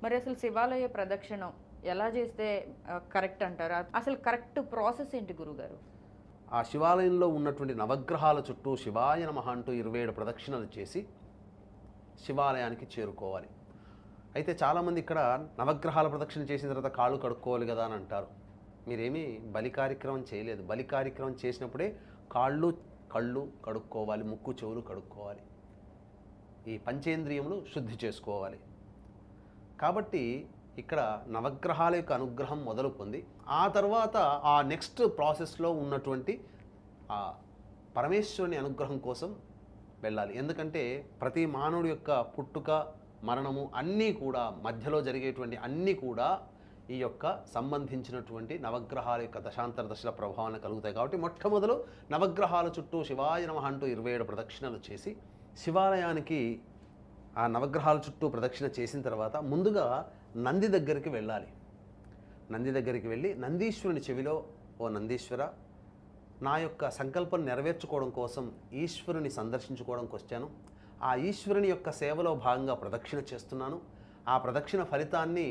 మరి అసలు శివాలయ ప్రదక్షిణం ఎలా చేస్తే కరెక్ట్ అంటారు? అసలు కరెక్ట్ ప్రాసెస్ ఏంటి గురుగారు? ఆ శివాలయంలో ఉన్నటువంటి నవగ్రహాల చుట్టూ శివాయ నమః అంటూ 27 ప్రదక్షిణలు చేసి శివాలయానికి చేరుకోవాలి. అయితే చాలామంది ఇక్కడ నవగ్రహాల ప్రదక్షిణ చేసిన తర్వాత కాళ్ళు కడుక్కోవాలి కదా అని అంటారు. మీరేమీ బలి కార్యక్రమం చేయలేదు. బలి కార్యక్రమం చేసినప్పుడే కాళ్ళు కళ్ళు కడుక్కోవాలి, ముక్కు చెవులు కడుక్కోవాలి, ఈ పంచేంద్రియములు శుద్ధి చేసుకోవాలి. కాబట్టి ఇక్కడ నవగ్రహాల యొక్క అనుగ్రహం మొదలు పొంది ఆ తర్వాత ఆ నెక్స్ట్ ప్రాసెస్లో ఉన్నటువంటి ఆ పరమేశ్వరుని అనుగ్రహం కోసం వెళ్ళాలి. ఎందుకంటే ప్రతి మానవుడి యొక్క పుట్టుక మరణము అన్నీ కూడా మధ్యలో జరిగేటువంటి అన్నీ కూడా ఈ యొక్క సంబంధించినటువంటి నవగ్రహాల యొక్క దశాంతర దశల ప్రభావాన్ని కలుగుతాయి. కాబట్టి మొట్టమొదలు నవగ్రహాల చుట్టూ శివాయ నమః అంటూ 27 ప్రదక్షిణలు చేసి శివాలయానికి ఆ నవగ్రహాల చుట్టూ ప్రదక్షిణ చేసిన తర్వాత ముందుగా నంది దగ్గరికి వెళ్ళాలి. నంది దగ్గరికి వెళ్ళి నందీశ్వరుని చెవిలో, ఓ నందీశ్వర, నా యొక్క సంకల్పం నెరవేర్చుకోవడం కోసం ఈశ్వరుని సందర్శించుకోవడానికి వచ్చాను. ఆ ఈశ్వరుని యొక్క సేవలో భాగంగా ప్రదక్షిణ చేస్తున్నాను. ఆ ప్రదక్షిణ ఫలితాన్ని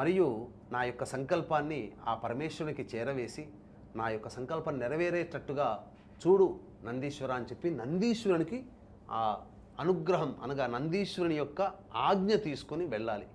మరియు నా యొక్క సంకల్పాన్ని ఆ పరమేశ్వరునికి చేరవేసి నా యొక్క సంకల్పం నెరవేరేటట్టుగా చూడు నందీశ్వర అని చెప్పి నందీశ్వరునికి ఆ అనుగ్రహం అనగా నందీశ్వరుని యొక్క ఆజ్ఞ తీసుకొని వెళ్ళాలి.